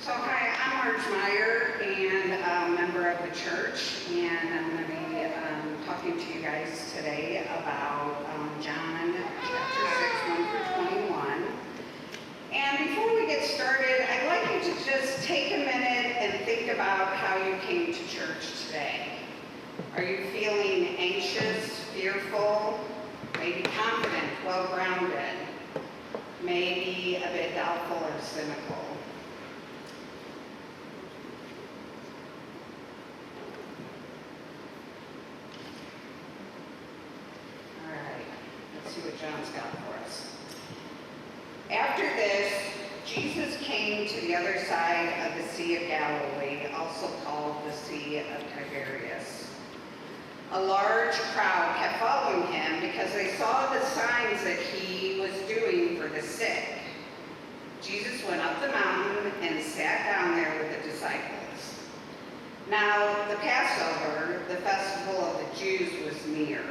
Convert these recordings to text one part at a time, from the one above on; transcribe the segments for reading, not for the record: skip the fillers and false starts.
So hi, I'm Marge Meier and a member of the church, and I'm going to be talking to you guys today about John chapter 6, 1 through 21. And before we get started, I'd like you to just take a minute and think about how you came to church today. Are you feeling anxious, fearful, maybe confident, well-grounded, maybe a bit doubtful or cynical? See what John's got for us. After this, Jesus came to the other side of the Sea of Galilee, also called the Sea of Tiberias. A large crowd kept following him because they saw the signs that he was doing for the sick. Jesus went up the mountain and sat down there with the disciples. Now, the Passover, the festival of the Jews, was near.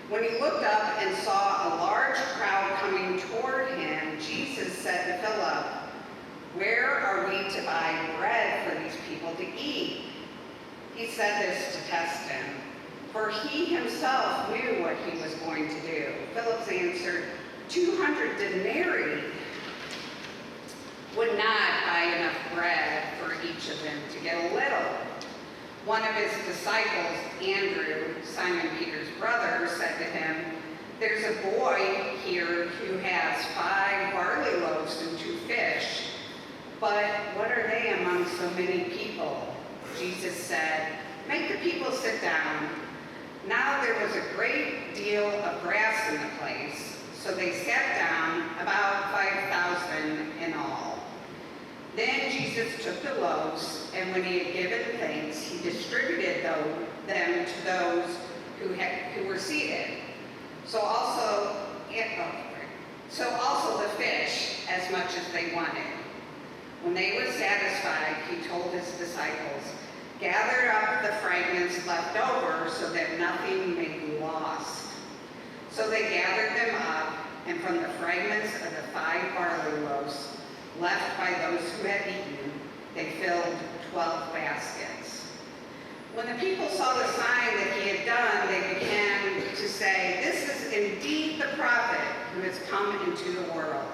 When he looked up and saw a large crowd coming toward him, Jesus said to Philip, "Where are we to buy bread for these people to eat?" He said this to test him, for he himself knew what he was going to do. Philip answered, 200 denarii would not buy enough bread for each of them to get a little. One of his disciples, Andrew, Simon Peter's brother, said to him, "There's a boy here who has 5 barley loaves and 2 fish, but what are they among so many people?" Jesus said, "Make the people sit down." Now there was a great deal of grass in the place, so they sat down, about 5,000 in all. Then Jesus took the loaves, and when he had given thanks, he distributed them to those who were seated. So also the fish, as much as they wanted. When they were satisfied, he told his disciples, "Gather up the fragments left over so that nothing may be lost." So they gathered them up, and from the fragments of the 5 barley loaves left by those who had eaten, they filled 12 baskets. When the people saw the sign that he had done, they began to say, "This is indeed the prophet who has come into the world."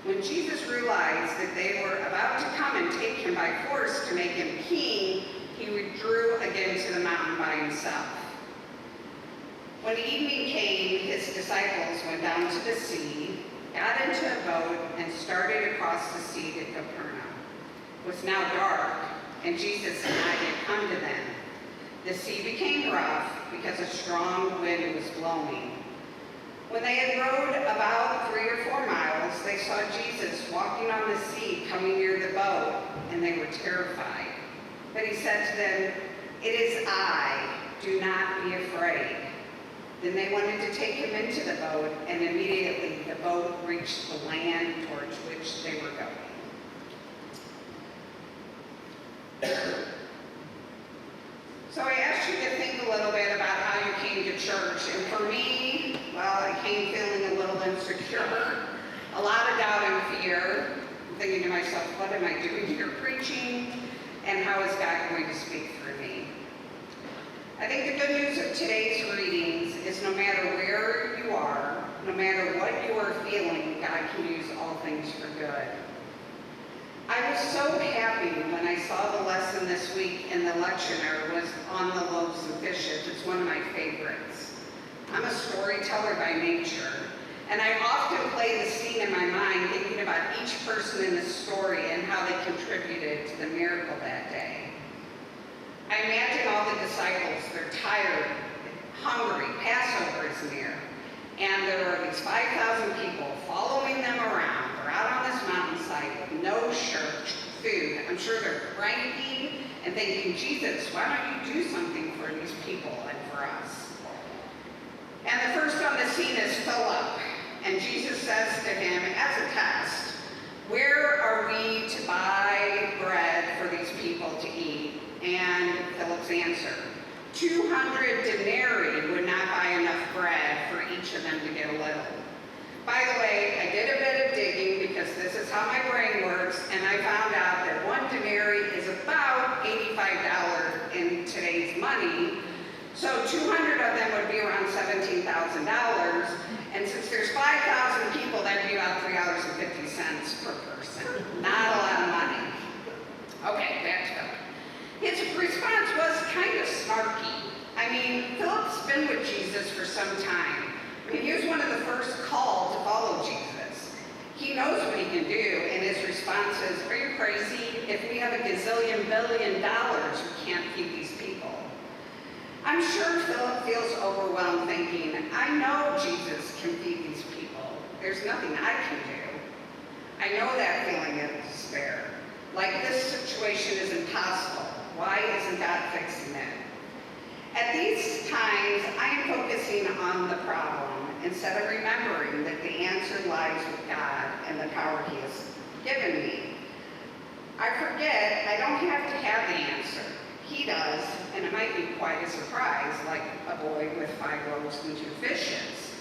When Jesus realized that they were about to come and take him by force to make him king, he withdrew again to the mountain by himself. When evening came, his disciples went down to the sea, got into a boat, and started across the sea to Capernaum. It was now dark, and Jesus had not yet come to them. The sea became rough because a strong wind was blowing. When they had rowed about 3 or 4 miles, they saw Jesus walking on the sea coming near the boat, and they were terrified. But he said to them, "It is I, do not be afraid." Then they wanted to take him into the boat, and immediately the boat reached the land towards which they were going. So I asked you to think a little bit about how you came to church. And for me, well, I came feeling a little insecure, a lot of doubt and fear. I'm thinking to myself, what am I doing here preaching? And how is God going to speak through me? I think the good news of today's readings is no matter where you are, no matter what you are feeling, God can use all things for good. I was so happy when I saw the lesson this week and the lectioner was on the loaves and fishes. It's one of my favorites. I'm a storyteller by nature, and I often play the scene in my mind thinking about each person in the story and how they contributed to the miracle that day. I imagine all the disciples, they're tired, hungry, Passover is near, and there are these 5,000 people following them around. They're out on this mountainside with no church, food. I'm sure they're cranky and thinking, "Jesus, why don't you do something for these people and for us?" And the first on the scene is Philip, and Jesus says to him as a test, "Where are we to buy bread for these people to eat?" And Philip's answer, 200 denarii would not buy enough bread for each of them to get a little. By the way, I did a bit of digging because this is how my brain works, and I found out that 1 denarii is about $85 in today's money. So 200 of them would be around $17,000. And since there's 5,000 people, that'd be about $3.50 per person. Not a lot of money. Okay, back to Philip. His response was kind of snarky. I mean, Philip's been with Jesus for some time. I mean, he was one of the first called to follow Jesus. He knows what he can do, and his response is, are you crazy? If we have a gazillion billion dollars, we can't feed these people. I'm sure Philip feels overwhelmed thinking, I know Jesus can feed these people. There's nothing I can do. I know that feeling of despair. Like this situation is impossible. Why isn't God fixing it? At these times, I am focusing on the problem instead of remembering that the answer lies with God and the power he has given me. I forget I don't have to have the answer. He does, and it might be quite a surprise, like a boy with 5 loaves and 2 fishes.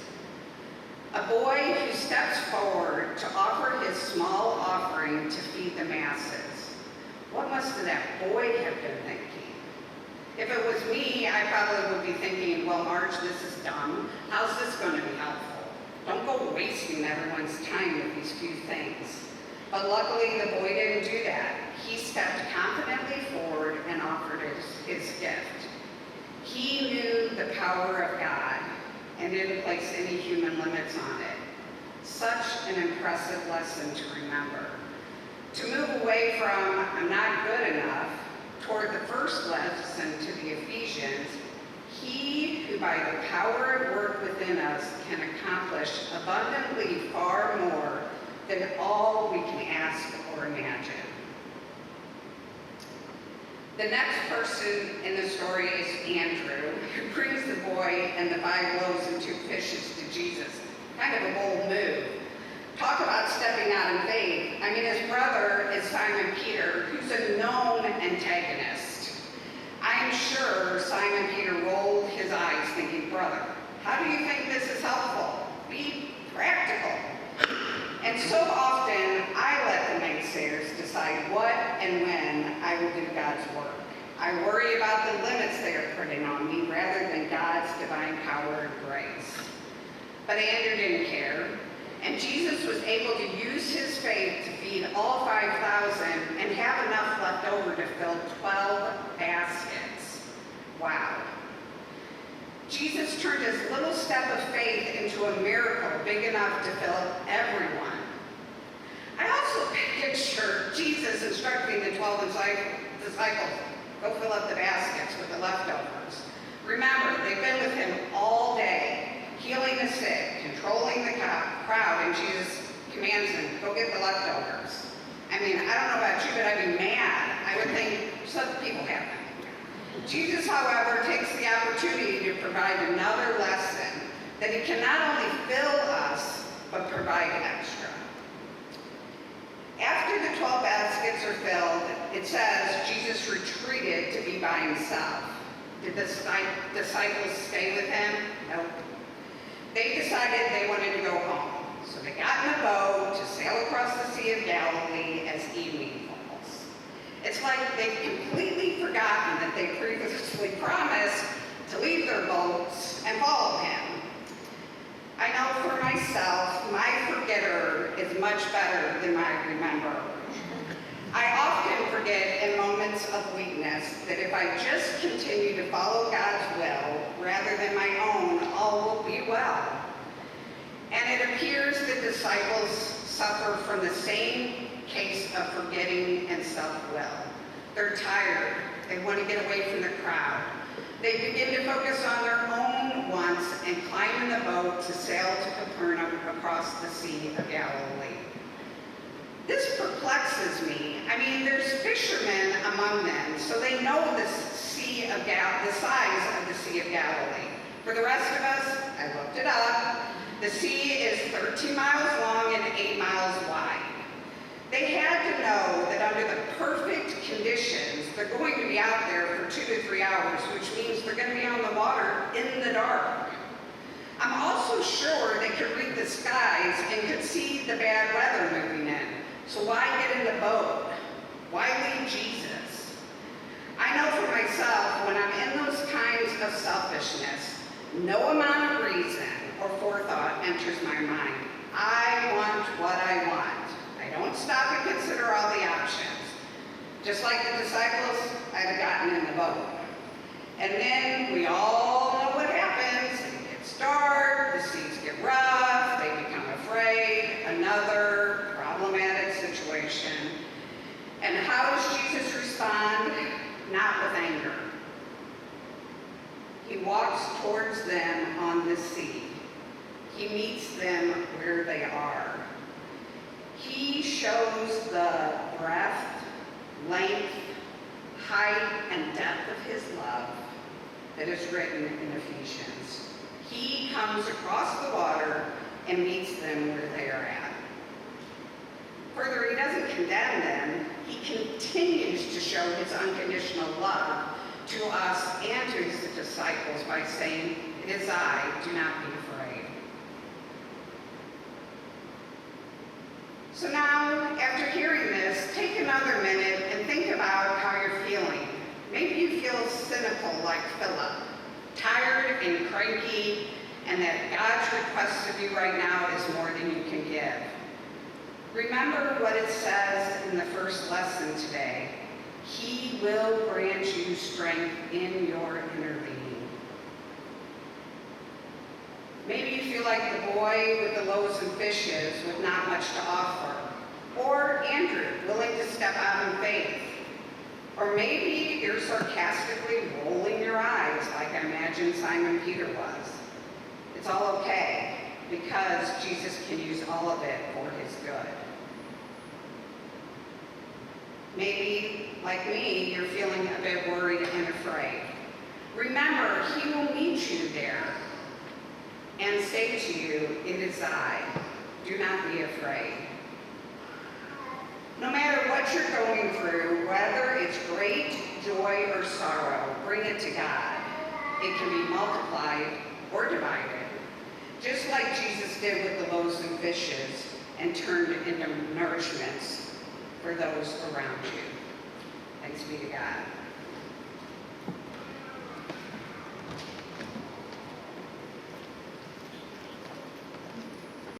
A boy who steps forward to offer his small offering to feed the masses. What must that boy have been thinking? If it was me, I probably would be thinking, well, Marge, this is dumb. How's this going to be helpful? Don't go wasting everyone's time with these few things. But luckily, the boy didn't do that. He stepped confidently forward and offered his gift. He knew the power of God and didn't place any human limits on it. Such an impressive lesson to remember. To move away from, I'm not good enough, toward the first lesson to the Ephesians, he who by the power at work within us can accomplish abundantly far more than all we can ask or imagine. The next person in the story is Andrew, who brings the boy and the 5 loaves and 2 fishes to Jesus. Kind of a bold move. Talk about stepping out in faith. I mean, his brother is Simon Peter, who's a known antagonist. I am sure Simon Peter rolled his eyes thinking, brother, how do you think this is helpful? Be practical. And so often, I let the naysayers decide what and when I will do God's work. I worry about the limits they are putting on me rather than God's divine power and grace. But Andrew didn't care. And Jesus was able to use his faith to feed all 5,000 and have enough left over to fill 12 baskets. Wow. Jesus turned his little step of faith into a miracle big enough to fill everyone. I also picture Jesus instructing the 12 disciples, go fill up the baskets with the leftovers. Remember, they've been with him all day, healing the sick, controlling the crowd, and Jesus commands them, go get the leftovers. I mean, I don't know about you, but I'd be mad. I would think, just let the people have them. Jesus, however, takes the opportunity to provide another lesson, that he can not only fill us, but provide extra. After the 12 baskets are filled, it says Jesus retreated to be by himself. Did the disciples stay with him? Nope. They decided they wanted to go home. So they got in a boat to sail across the Sea of Galilee as evening falls. It's like they've completely forgotten that they previously promised to leave their boats and follow him. I know for myself, my forgetter is much better than my rememberer. I often forget in moments of weakness that if I just continue to follow God's will rather than my own, all will be well. And it appears the disciples suffer from the same case of forgetting and self-will. They're tired. They want to get away from the crowd. They begin to focus on their own wants and climb in the boat to sail to Capernaum across the Sea of Galilee. This perplexes me. I mean, there's fishermen among them, so they know the size of the Sea of Galilee. For the rest of us, I looked it up, the sea is 13 miles long and 8 miles wide. They had to know that under the perfect conditions, they're going to be out there for 2 to 3 hours, which means they're going to be on the water in the dark. I'm also sure they could read the skies and could see the bad weather moving in. So why get in the boat? Why leave Jesus? I know for myself, when I'm in those kinds of selfishness, no amount of reason or forethought enters my mind. I want what I want. I don't stop and consider all the options. Just like the disciples, I'd have gotten in the boat. And then we all know what happens. It gets dark, the seas get rough, they become afraid, another problematic situation. And how does Jesus respond? Not with anger. He walks towards them on the sea. He meets them where they are. He shows the breadth, length, height, and depth of his love that is written in Ephesians. He comes across the water and meets them where they are at. Further, he doesn't condemn them. He continues to show his unconditional love to us and to his disciples by saying, "It is I, do not be afraid." So now, after hearing this, take another minute and think about how you're feeling. Maybe you feel cynical like Philip, tired and cranky, and that God's request of you right now is more than you can give. Remember what it says in the first lesson today. He will grant you strength in your inner being. Maybe you feel like the boy with the loaves and fishes with not much to offer. Or Andrew, willing to step out in faith. Or maybe you're sarcastically rolling your eyes like I imagine Simon Peter was. It's all okay, because Jesus can use all of it for his good. Maybe, like me, you're feeling a bit worried and afraid. Remember, he will meet you there and say to you, "It is I. Do not be afraid." No matter what you're going through, whether it's great joy or sorrow, bring it to God. It can be multiplied or divided, just like Jesus did with the loaves and fishes and turned it into nourishments for those around you. Thanks be to God.